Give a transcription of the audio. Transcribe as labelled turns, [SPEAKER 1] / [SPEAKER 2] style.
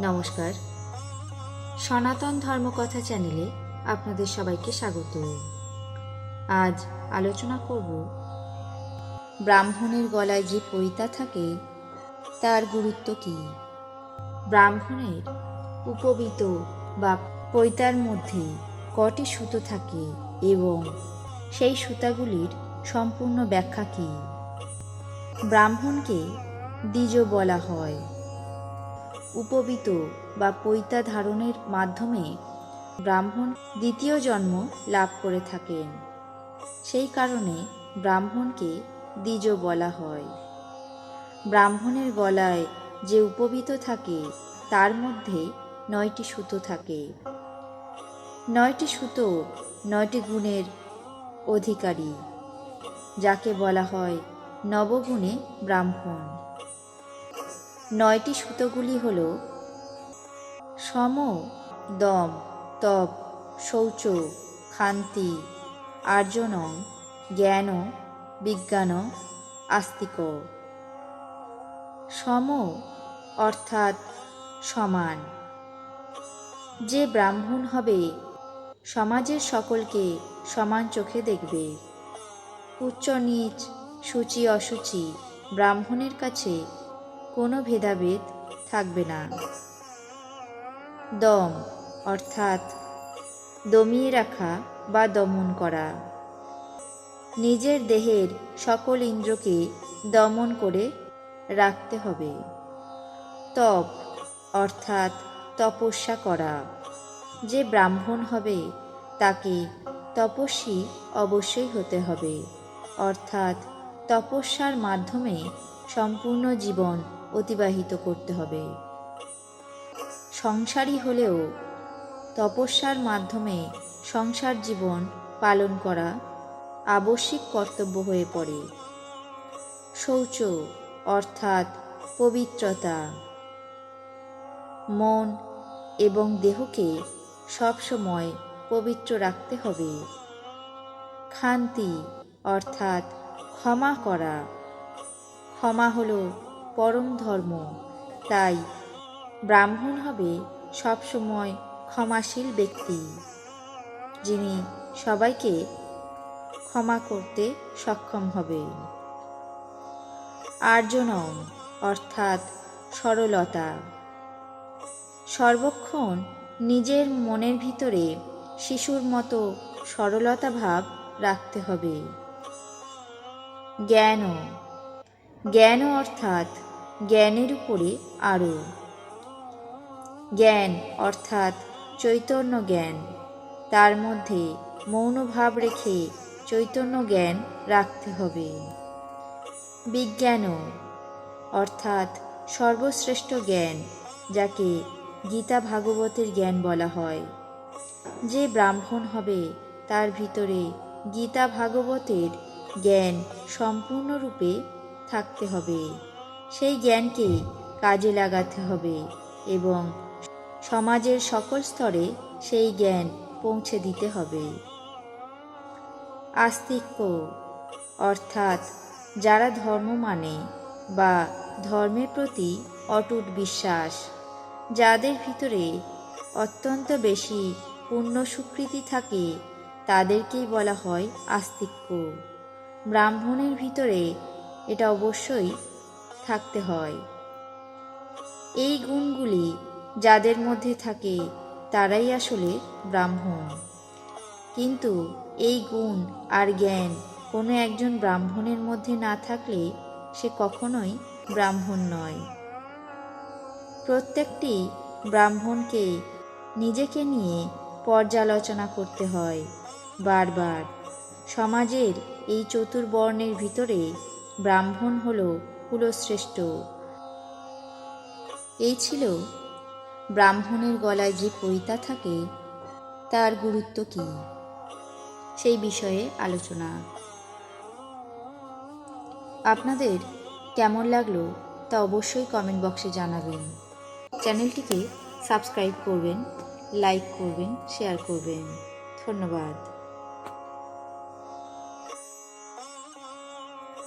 [SPEAKER 1] নমস্কার, সনাতন ধর্মকথা চ্যানেলে আপনাদের সবাইকে স্বাগত। আজ আলোচনা করব ব্রাহ্মণের গলায় যে পৈতা থাকে তার গুরুত্ব কী। ব্রাহ্মণের উপবীত বা পৈতার মধ্যে কটি সুতো থাকে এবং সেই সুতাগুলির সম্পূর্ণ ব্যাখ্যা কী। ব্রাহ্মণকে দ্বিজ বলা হয়। উপবীত বা পৈতা ধারণের মাধ্যমে ব্রাহ্মণ দ্বিতীয় জন্ম লাভ করে থাকেন। সেই কারণে ব্রাহ্মণকে দ্বিজ বলা হয়। ব্রাহ্মণের গলায় যে উপবীত থাকে তার মধ্যে 9টি সুতো থাকে। 9টি সুতো 9টি গুণের অধিকারী, যাকে বলা হয় নবগুণে ব্রাহ্মণ। 9টি সুতোগুলি হল সম, দম, তপ, শৌচ, ক্ষান্তি, আর্জনং, জ্ঞান, বিজ্ঞান, আস্তিক। সম অর্থাৎ সমান। যে ব্রাহ্মণ হবে সমাজের সকলকে সমান চোখে দেখবে। উচ্চ নীচ, শুচি অশুচি ব্রাহ্মণের কাছে কোনো ভেদাভেদ থাকবে না। দম অর্থাৎ দমিয়ে রাখা বা দমন করা। নিজের দেহের সকল ইন্দ্রকে দমন করে রাখতে হবে। তপ অর্থাৎ তপস্যা করা। যে ব্রাহ্মণ হবে তাকে তপস্বী অবশ্যই হতে হবে, অর্থাৎ তপস্যার মাধ্যমে সম্পূর্ণ জীবন অতিবাহিত করতে হবে। সংসারী হলেও তপস্যার মাধ্যমে সংসার জীবন পালন করা আবশ্যিক কর্তব্য হয়ে পড়ে। শৌচ অর্থাৎ পবিত্রতা। মন এবং দেহকে সবসময় পবিত্র রাখতে হবে। ক্ষান্তি অর্থাৎ ক্ষমা করা। ক্ষমা হল পরম ধর্ম, তাই ব্রাহ্মণ হবে সবসময় ক্ষমাশীল ব্যক্তি, যিনি সবাইকে ক্ষমা করতে সক্ষম হবে। আর্জনং অর্থাৎ সরলতা। সর্বক্ষণ নিজের মনের ভিতরে শিশুর মতো সরলতা ভাব রাখতে হবে। জ্ঞান, জ্ঞান অর্থাৎ জ্ঞানের উপরে আরো। জ্ঞান অর্থাৎ চৈতন্য জ্ঞান, তার মধ্যে মৌন ভাব রেখে চৈতন্য জ্ঞান রাখতে হবে। বিজ্ঞান অর্থাৎ সর্বশ্রেষ্ঠ জ্ঞান, যাকে গীতা ভাগবতের জ্ঞান বলা হয়। যে ব্রাহ্মণ হবে তার ভিতরে গীতা ভাগবতের জ্ঞান সম্পূর্ণরূপে থাকতে হবে। সেই জ্ঞানকে কাজে লাগাতে হবে এবং সমাজের সকল স্তরে সেই জ্ঞান পৌঁছে দিতে হবে। আস্তিক্য অর্থাৎ যারা ধর্ম মানে বা ধর্মের প্রতি অটুট বিশ্বাস, যাদের ভিতরে অত্যন্ত বেশি পুণ্য সুকৃতি থাকে, তাদেরকেই বলা হয় আস্তিক্য। ব্রাহ্মণের ভিতরে এটা অবশ্যই থাকতে হয়। এই গুণগুলি যাদের মধ্যে থাকে তারাই আসলে ব্রাহ্মণ। কিন্তু এই গুণ আর জ্ঞান কোনো একজন ব্রাহ্মণের মধ্যে না থাকলে সে কখনোই ব্রাহ্মণ নয়। প্রত্যেকটি ব্রাহ্মণকে নিজেকে নিয়ে পর্যালোচনা করতে হয় বারবার। সমাজের এই চতুর্বর্ণের ভিতরে ব্রাহ্মণ হল কুলশ্রেষ্ঠ। এই ছিল ব্রাহ্মণের গলায় যে পৈতা থাকে তার গুরুত্ব কী, সেই বিষয়ে আলোচনা। আপনাদের কেমন লাগলো তা অবশ্যই কমেন্ট বক্সে জানাবেন। চ্যানেলটিকে সাবস্ক্রাইব করবেন, লাইক করবেন, শেয়ার করবেন। ধন্যবাদ।